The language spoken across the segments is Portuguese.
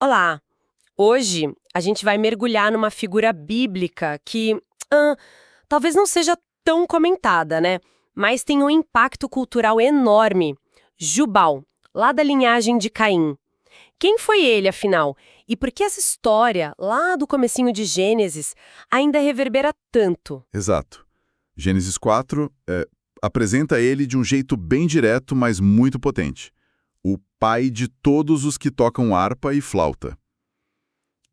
Olá! Hoje a gente vai mergulhar numa figura bíblica que talvez não seja tão comentada, né? Mas tem um impacto cultural enorme. Jubal, lá da linhagem de Caim. Quem foi ele, afinal? E por que essa história, lá do comecinho de Gênesis, ainda reverbera tanto? Exato. Gênesis 4 apresenta ele de um jeito bem direto, mas muito potente. O pai de todos os que tocam harpa e flauta.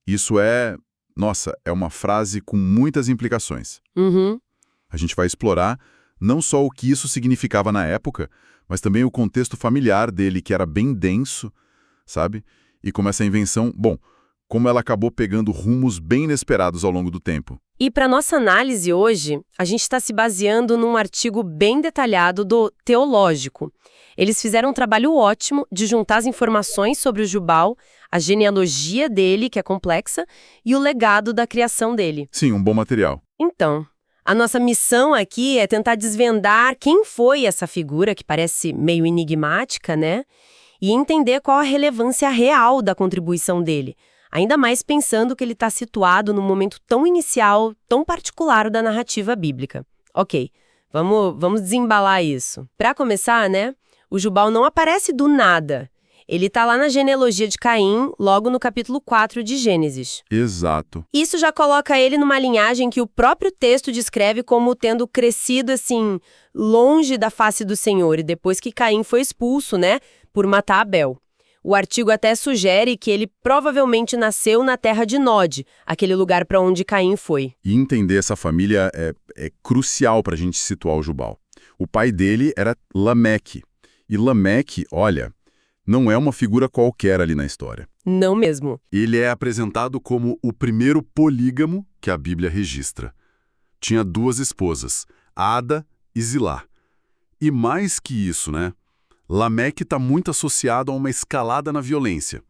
Isso é uma frase com muitas implicações. Uhum. A gente vai explorar não só o que isso significava na época, mas também o contexto familiar dele, que era bem denso, sabe? E como essa invenção, como ela acabou pegando rumos bem inesperados ao longo do tempo. E para nossa análise hoje, a gente está se baseando num artigo bem detalhado do Teológico. Eles fizeram um trabalho ótimo de juntar as informações sobre o Jubal, a genealogia dele, que é complexa, e o legado da criação dele. Sim, um bom material. Então, a nossa missão aqui é tentar desvendar quem foi essa figura, que parece meio enigmática, né? E entender qual a relevância real da contribuição dele. Ainda mais pensando que ele está situado num momento tão inicial, tão particular da narrativa bíblica. Ok, vamos desembalar isso. Para começar, né, o Jubal não aparece do nada. Ele está lá na genealogia de Caim, logo no capítulo 4 de Gênesis. Exato. Isso já coloca ele numa linhagem que o próprio texto descreve como tendo crescido, assim, longe da face do Senhor, e depois que Caim foi expulso, né, por matar Abel. O artigo até sugere que ele provavelmente nasceu na terra de Nod, aquele lugar para onde Caim foi. E entender essa família é crucial para a gente situar o Jubal. O pai dele era Lameque. E Lameque, olha, não é uma figura qualquer ali na história. Não mesmo. Ele é apresentado como o primeiro polígamo que a Bíblia registra. Tinha duas esposas, Ada e Zilá. E mais que isso, né? Lameque está muito associado a uma escalada na violência.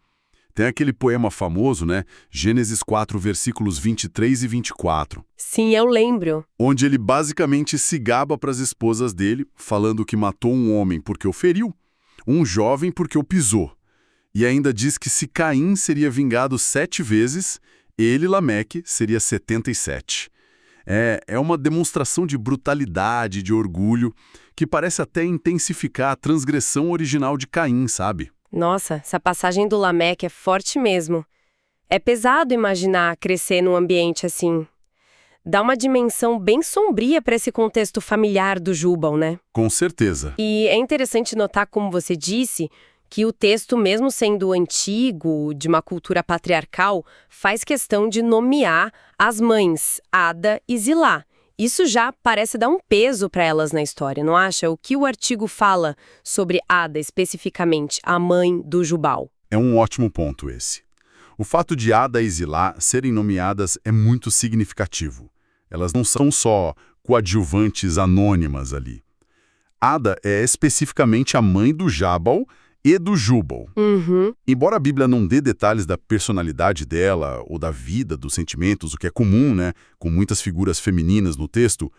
Tem aquele poema famoso, né? Gênesis 4, versículos 23 e 24. Sim, eu lembro. Onde ele basicamente se gaba para as esposas dele, falando que matou um homem porque o feriu, um jovem porque o pisou. E ainda diz que se Caim seria vingado 7 vezes, ele, Lameque, seria 77. É uma demonstração de brutalidade, de orgulho, que parece até intensificar a transgressão original de Caim, sabe? Nossa, essa passagem do Lameque é forte mesmo. É pesado imaginar crescer num ambiente assim. Dá uma dimensão bem sombria para esse contexto familiar do Jubal, né? Com certeza. E é interessante notar, como você disse, que o texto, mesmo sendo antigo, de uma cultura patriarcal, faz questão de nomear as mães, Ada e Zilá. Isso já parece dar um peso para elas na história, não acha? O que o artigo fala sobre Ada, especificamente, a mãe do Jubal? É um ótimo ponto esse. O fato de Ada e Zilá serem nomeadas é muito significativo. Elas não são só coadjuvantes anônimas ali. Ada é especificamente a mãe do Jabal e do Jubal. Uhum. Embora a Bíblia não dê detalhes da personalidade dela ou da vida, dos sentimentos, o que é comum, né, com muitas figuras femininas no texto,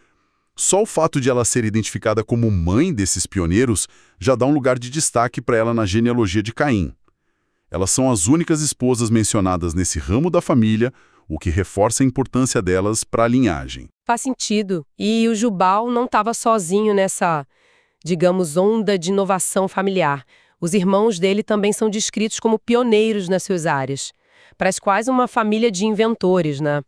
só o fato de ela ser identificada como mãe desses pioneiros já dá um lugar de destaque para ela na genealogia de Caim. Elas são as únicas esposas mencionadas nesse ramo da família, o que reforça a importância delas para a linhagem. Faz sentido. E o Jubal não estava sozinho nessa, digamos, onda de inovação familiar. Os irmãos dele também são descritos como pioneiros nas suas áreas. Parece quase uma família de inventores, né?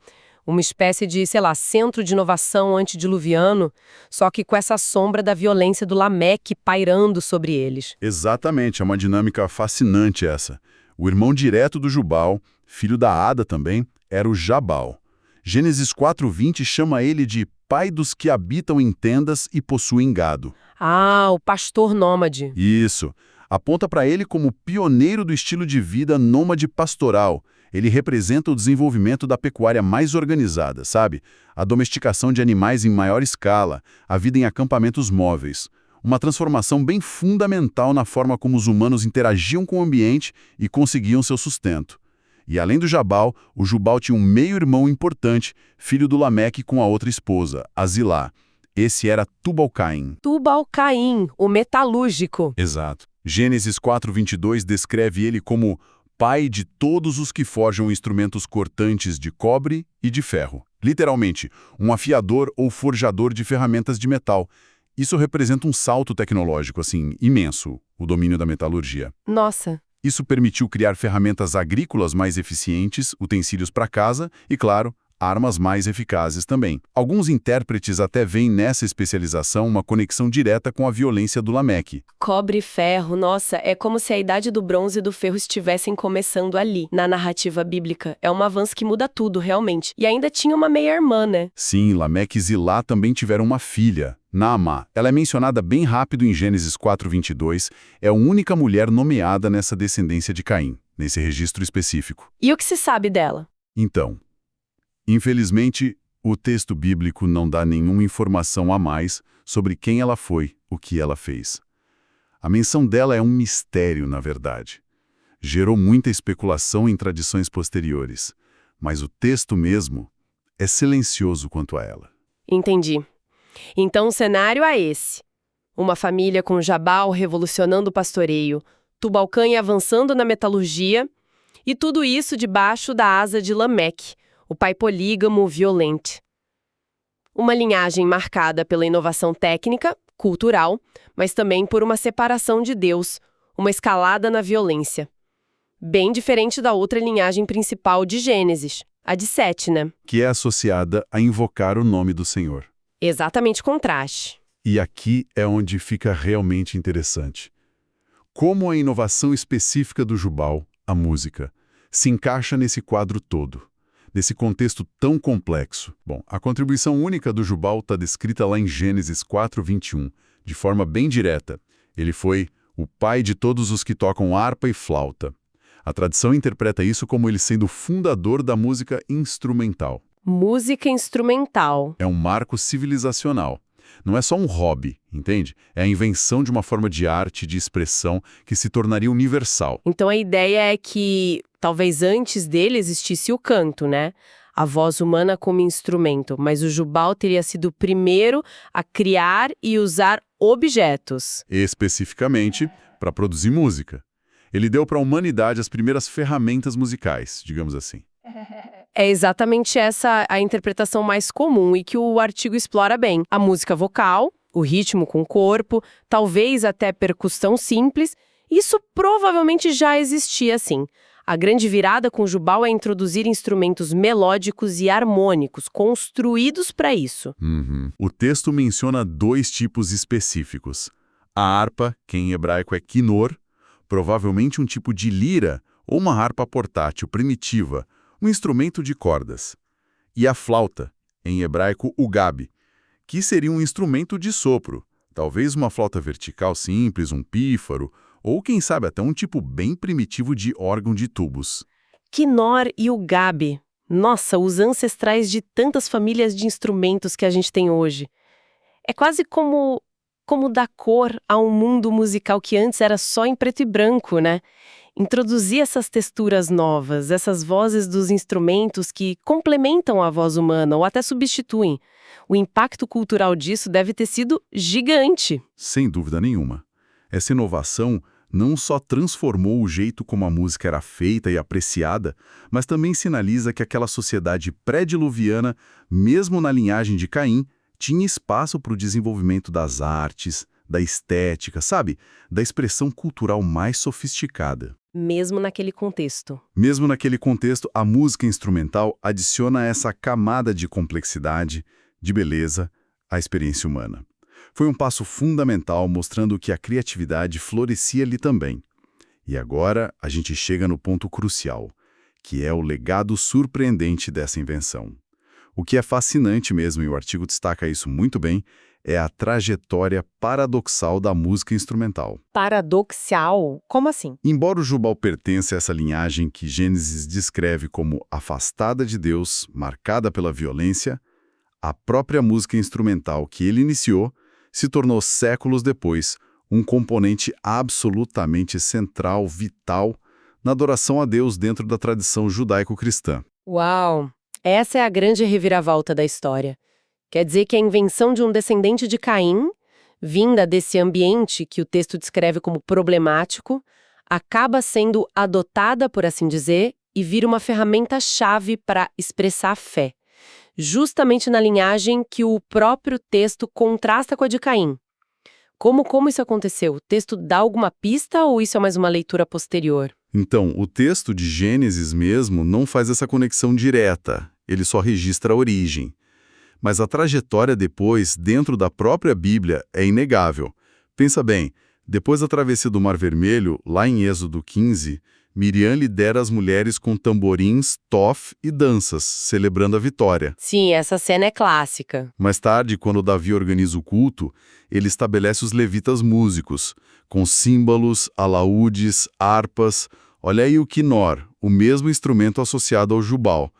Uma espécie de, centro de inovação antediluviano, só que com essa sombra da violência do Lameque pairando sobre eles. Exatamente, é uma dinâmica fascinante essa. O irmão direto do Jubal, filho da Ada também, era o Jabal. Gênesis 4:20 chama ele de pai dos que habitam em tendas e possuem gado. Ah, o pastor nômade. Isso. Aponta para ele como pioneiro do estilo de vida nômade pastoral. Ele representa o desenvolvimento da pecuária mais organizada, sabe? A domesticação de animais em maior escala, a vida em acampamentos móveis. Uma transformação bem fundamental na forma como os humanos interagiam com o ambiente e conseguiam seu sustento. E além do Jabal, o Jubal tinha um meio-irmão importante, filho do Lameque com a outra esposa, a Zilá. Esse era Tubal-Caim. Tubal-Caim, o metalúrgico. Exato. Gênesis 4:22 descreve ele como pai de todos os que forjam instrumentos cortantes de cobre e de ferro. Literalmente, um afiador ou forjador de ferramentas de metal. Isso representa um salto tecnológico, assim, imenso, o domínio da metalurgia. Nossa! Isso permitiu criar ferramentas agrícolas mais eficientes, utensílios para casa e, claro, armas mais eficazes também. Alguns intérpretes até veem nessa especialização uma conexão direta com a violência do Lameque. Cobre e ferro, nossa, é como se a idade do bronze e do ferro estivessem começando ali, na narrativa bíblica. É um avanço que muda tudo, realmente. E ainda tinha uma meia-irmã, né? Sim, Lameque e Zilá também tiveram uma filha, Naamá. Ela é mencionada bem rápido em Gênesis 4:22, é a única mulher nomeada nessa descendência de Caim, nesse registro específico. E o que se sabe dela? Então, infelizmente, o texto bíblico não dá nenhuma informação a mais sobre quem ela foi, o que ela fez. A menção dela é um mistério, na verdade. Gerou muita especulação em tradições posteriores, mas o texto mesmo é silencioso quanto a ela. Entendi. Então o cenário é esse. Uma família com Jabal revolucionando o pastoreio, Tubalcã avançando na metalurgia, e tudo isso debaixo da asa de Lameque, o pai polígamo violento. Uma linhagem marcada pela inovação técnica, cultural, mas também por uma separação de Deus, uma escalada na violência. Bem diferente da outra linhagem principal de Gênesis, a de Sete, né? Que é associada a invocar o nome do Senhor. Exatamente contraste. E aqui é onde fica realmente interessante. Como a inovação específica do Jubal, a música, se encaixa nesse quadro todo, nesse contexto tão complexo. Bom, a contribuição única do Jubal está descrita lá em Gênesis 4:21, de forma bem direta. Ele foi o pai de todos os que tocam harpa e flauta. A tradição interpreta isso como ele sendo o fundador da música instrumental. Música instrumental. É um marco civilizacional. Não é só um hobby, entende? É a invenção de uma forma de arte, de expressão, que se tornaria universal. Então a ideia é que talvez antes dele existisse o canto, né? A voz humana como instrumento, mas o Jubal teria sido o primeiro a criar e usar objetos. Especificamente, para produzir música. Ele deu para a humanidade as primeiras ferramentas musicais, digamos assim. É exatamente essa a interpretação mais comum e que o artigo explora bem. A música vocal, o ritmo com o corpo, talvez até percussão simples, isso provavelmente já existia assim. A grande virada com Jubal é introduzir instrumentos melódicos e harmônicos, construídos para isso. O texto menciona 2 tipos específicos. A harpa, que em hebraico é quinor, provavelmente um tipo de lira ou uma harpa portátil primitiva, um instrumento de cordas. E a flauta, em hebraico ugab, que seria um instrumento de sopro, talvez uma flauta vertical simples, um pífaro, ou quem sabe até um tipo bem primitivo de órgão de tubos. Quinor e ugab. Nossa, os ancestrais de tantas famílias de instrumentos que a gente tem hoje. É quase como dar cor a um mundo musical que antes era só em preto e branco, né? Introduzir essas texturas novas, essas vozes dos instrumentos que complementam a voz humana ou até substituem. O impacto cultural disso deve ter sido gigante. Sem dúvida nenhuma. Essa inovação não só transformou o jeito como a música era feita e apreciada, mas também sinaliza que aquela sociedade pré-diluviana, mesmo na linhagem de Caim, tinha espaço para o desenvolvimento das artes, da estética, sabe? Da expressão cultural mais sofisticada. Mesmo naquele contexto. Mesmo naquele contexto, a música instrumental adiciona essa camada de complexidade, de beleza, à experiência humana. Foi um passo fundamental mostrando que a criatividade florescia ali também. E agora a gente chega no ponto crucial, que é o legado surpreendente dessa invenção. O que é fascinante mesmo, e o artigo destaca isso muito bem, é a trajetória paradoxal da música instrumental. Paradoxal? Como assim? Embora o Jubal pertença a essa linhagem que Gênesis descreve como afastada de Deus, marcada pela violência, a própria música instrumental que ele iniciou se tornou séculos depois um componente absolutamente central, vital, na adoração a Deus dentro da tradição judaico-cristã. Uau! Essa é a grande reviravolta da história. Quer dizer que a invenção de um descendente de Caim, vinda desse ambiente que o texto descreve como problemático, acaba sendo adotada, por assim dizer, e vira uma ferramenta-chave para expressar fé, justamente na linhagem que o próprio texto contrasta com a de Caim. Como isso aconteceu? O texto dá alguma pista ou isso é mais uma leitura posterior? Então, o texto de Gênesis mesmo não faz essa conexão direta, ele só registra a origem. Mas a trajetória depois, dentro da própria Bíblia, é inegável. Pensa bem, depois da travessia do Mar Vermelho, lá em Êxodo 15, Miriam lidera as mulheres com tamborins, tof e danças, celebrando a vitória. Sim, essa cena é clássica. Mais tarde, quando Davi organiza o culto, ele estabelece os levitas músicos, com símbolos, alaúdes, harpas, olha aí o quinor, o mesmo instrumento associado ao jubal.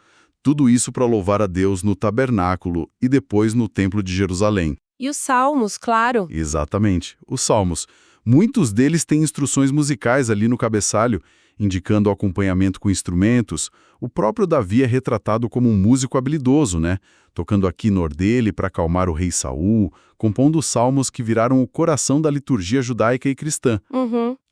Tudo isso para louvar a Deus no tabernáculo e depois no Templo de Jerusalém. E os salmos, claro. Exatamente, os salmos. Muitos deles têm instruções musicais ali no cabeçalho, indicando o acompanhamento com instrumentos. O próprio Davi é retratado como um músico habilidoso, né? Tocando a quinor dele para acalmar o rei Saul, compondo salmos que viraram o coração da liturgia judaica e cristã.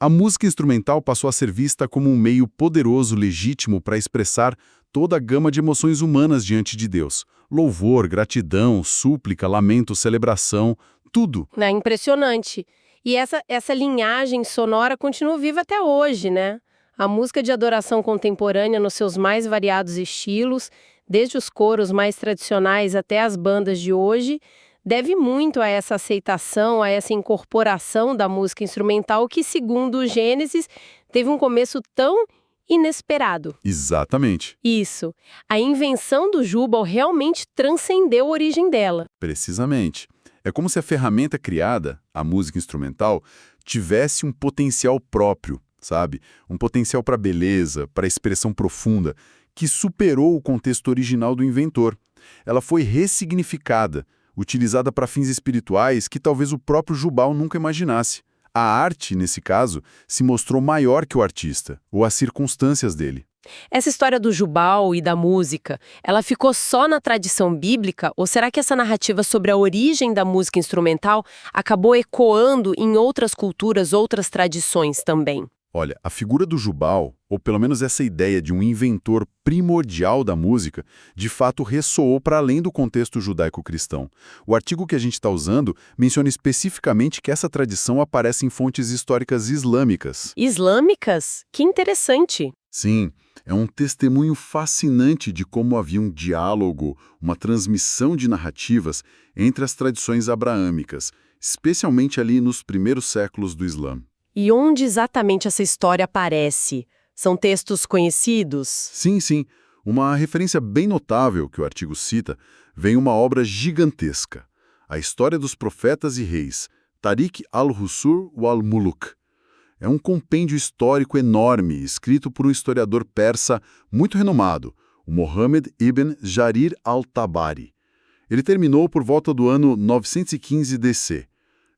A música instrumental passou a ser vista como um meio poderoso, legítimo para expressar toda a gama de emoções humanas diante de Deus. Louvor, gratidão, súplica, lamento, celebração, tudo. É impressionante. E essa linhagem sonora continua viva até hoje, né? A música de adoração contemporânea nos seus mais variados estilos, desde os coros mais tradicionais até as bandas de hoje, deve muito a essa aceitação, a essa incorporação da música instrumental que, segundo o Gênesis, teve um começo tão inesperado. Exatamente. Isso. A invenção do jubal realmente transcendeu a origem dela. Precisamente. É como se a ferramenta criada, a música instrumental, tivesse um potencial próprio, sabe? Um potencial para beleza, para expressão profunda, que superou o contexto original do inventor. Ela foi ressignificada, utilizada para fins espirituais que talvez o próprio Jubal nunca imaginasse. A arte, nesse caso, se mostrou maior que o artista, ou as circunstâncias dele. Essa história do jubal e da música, ela ficou só na tradição bíblica ou será que essa narrativa sobre a origem da música instrumental acabou ecoando em outras culturas, outras tradições também? Olha, a figura do Jubal, ou pelo menos essa ideia de um inventor primordial da música, de fato ressoou para além do contexto judaico-cristão. O artigo que a gente está usando menciona especificamente que essa tradição aparece em fontes históricas islâmicas. Islâmicas? Que interessante! Sim, é um testemunho fascinante de como havia um diálogo, uma transmissão de narrativas entre as tradições abraâmicas, especialmente ali nos primeiros séculos do Islã. E onde exatamente essa história aparece? São textos conhecidos? Sim. Uma referência bem notável que o artigo cita vem uma obra gigantesca, A História dos Profetas e Reis, Tariq al-Husur wal-Muluk. É um compêndio histórico enorme, escrito por um historiador persa muito renomado, o Mohammed ibn Jarir al-Tabari. Ele terminou por volta do ano 915 DC.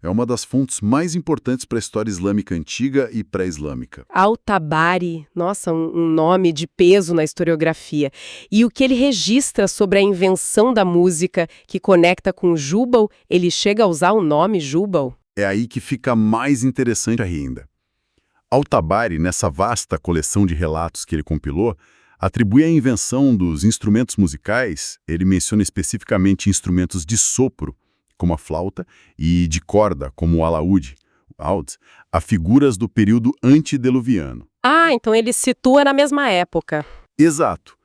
É uma das fontes mais importantes para a história islâmica antiga e pré-islâmica. Al-Tabari, nossa, um nome de peso na historiografia. E o que ele registra sobre a invenção da música que conecta com Jubal, ele chega a usar o nome Jubal? É aí que fica mais interessante ainda. Al-Tabari, nessa vasta coleção de relatos que ele compilou, atribui a invenção dos instrumentos musicais, ele menciona especificamente instrumentos de sopro, como a flauta, e de corda, como o alaúde, a figuras do período antediluviano. Ah, então ele situa na mesma época. Exato.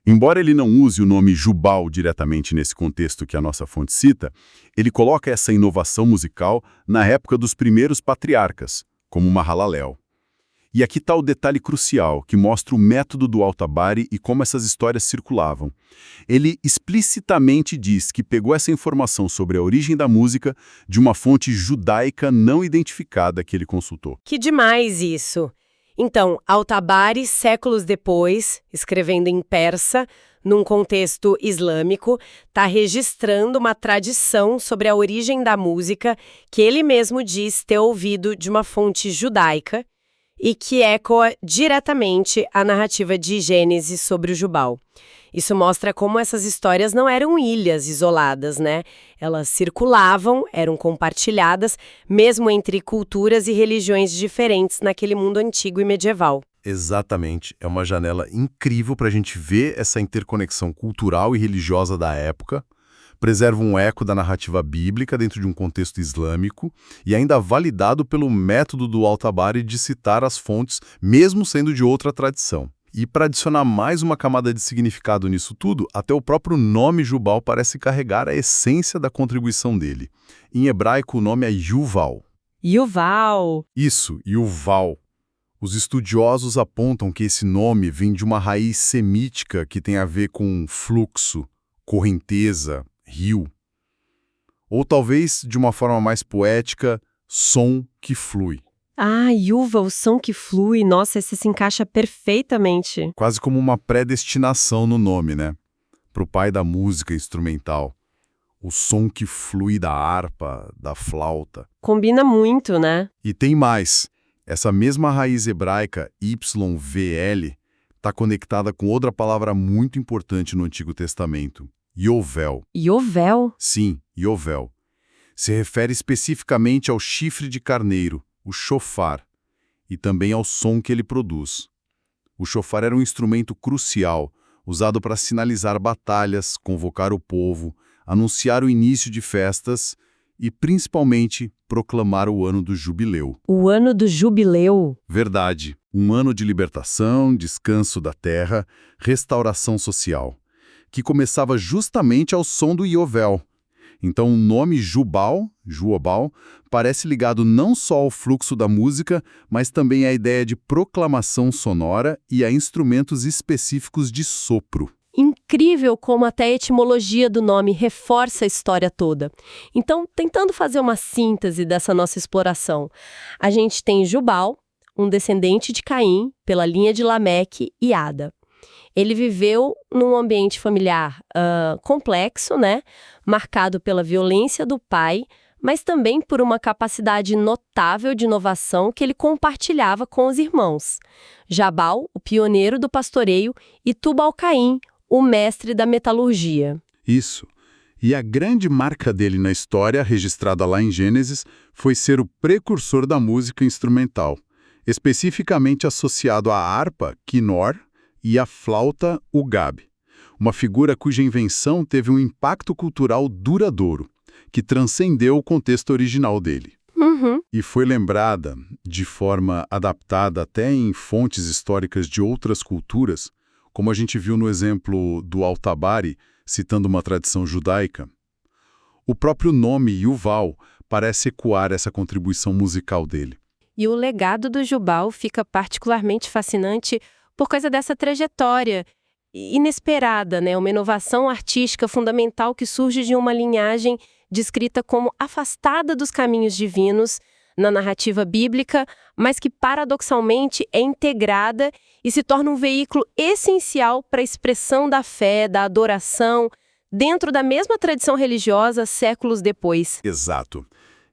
Embora ele não use o nome Jubal diretamente nesse contexto que a nossa fonte cita, ele coloca essa inovação musical na época dos primeiros patriarcas, como Mahalalel. E aqui está o detalhe crucial, que mostra o método do Al-Tabari e como essas histórias circulavam. Ele explicitamente diz que pegou essa informação sobre a origem da música de uma fonte judaica não identificada que ele consultou. Que demais isso! Então, Al-Tabari, séculos depois, escrevendo em persa, num contexto islâmico, está registrando uma tradição sobre a origem da música que ele mesmo diz ter ouvido de uma fonte judaica, e que ecoa diretamente a narrativa de Gênesis sobre o Jubal. Isso mostra como essas histórias não eram ilhas isoladas, né? Elas circulavam, eram compartilhadas, mesmo entre culturas e religiões diferentes naquele mundo antigo e medieval. Exatamente. É uma janela incrível para a gente ver essa interconexão cultural e religiosa da época, preserva um eco da narrativa bíblica dentro de um contexto islâmico e ainda validado pelo método do Al-Tabari de citar as fontes, mesmo sendo de outra tradição. E para adicionar mais uma camada de significado nisso tudo, até o próprio nome Jubal parece carregar a essência da contribuição dele. Em hebraico, o nome é Yuval. Yuval! Isso, Yuval. Os estudiosos apontam que esse nome vem de uma raiz semítica que tem a ver com fluxo, correnteza, rio. Ou talvez, de uma forma mais poética, som que flui. Ah, Yuval, o som que flui. Nossa, esse se encaixa perfeitamente. Quase como uma predestinação no nome, né? Para o pai da música instrumental. O som que flui da harpa, da flauta. Combina muito, né? E tem mais. Essa mesma raiz hebraica, YVL, está conectada com outra palavra muito importante no Antigo Testamento. Yovel. Yovel? Sim, Yovel. Se refere especificamente ao chifre de carneiro, o shofar, e também ao som que ele produz. O shofar era um instrumento crucial, usado para sinalizar batalhas, convocar o povo, anunciar o início de festas e, principalmente, proclamar o ano do jubileu. O ano do jubileu? Verdade. Um ano de libertação, descanso da terra, restauração social, que começava justamente ao som do Yovel. Então o nome Jubal, parece ligado não só ao fluxo da música, mas também à ideia de proclamação sonora e a instrumentos específicos de sopro. Incrível como até a etimologia do nome reforça a história toda. Então, tentando fazer uma síntese dessa nossa exploração, a gente tem Jubal, um descendente de Caim, pela linha de Lameque e Ada. Ele viveu num ambiente familiar complexo, né? Marcado pela violência do pai, mas também por uma capacidade notável de inovação que ele compartilhava com os irmãos. Jabal, o pioneiro do pastoreio, e Tubal-Caim, o mestre da metalurgia. Isso. E a grande marca dele na história, registrada lá em Gênesis, foi ser o precursor da música instrumental, especificamente associado à harpa, Quinor, e à flauta, o Gab, uma figura cuja invenção teve um impacto cultural duradouro, que transcendeu o contexto original dele. Uhum. E foi lembrada, de forma adaptada até em fontes históricas de outras culturas, como a gente viu no exemplo do Al-Tabari, citando uma tradição judaica. O próprio nome Yuval parece ecoar essa contribuição musical dele. E o legado do Jubal fica particularmente fascinante por causa dessa trajetória inesperada, né? Uma inovação artística fundamental que surge de uma linhagem descrita como afastada dos caminhos divinos na narrativa bíblica, mas que paradoxalmente é integrada e se torna um veículo essencial para a expressão da fé, da adoração, dentro da mesma tradição religiosa séculos depois. Exato.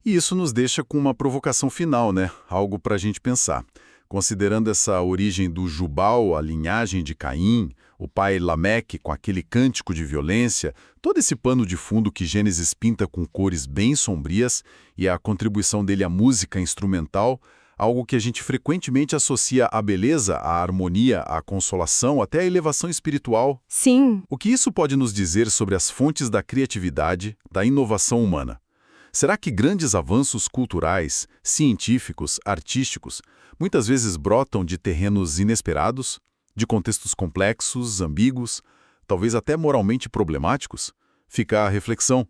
E isso nos deixa com uma provocação final, né? Algo para a gente pensar. Considerando essa origem do Jubal, a linhagem de Caim, o pai Lameque com aquele cântico de violência, todo esse pano de fundo que Gênesis pinta com cores bem sombrias e a contribuição dele à música instrumental, algo que a gente frequentemente associa à beleza, à harmonia, à consolação, até à elevação espiritual. Sim. O que isso pode nos dizer sobre as fontes da criatividade, da inovação humana? Será que grandes avanços culturais, científicos, artísticos, muitas vezes brotam de terrenos inesperados, de contextos complexos, ambíguos, talvez até moralmente problemáticos? Fica a reflexão.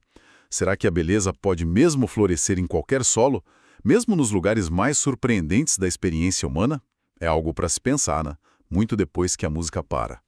Será que a beleza pode mesmo florescer em qualquer solo, mesmo nos lugares mais surpreendentes da experiência humana? É algo para se pensar, né? Muito depois que a música para.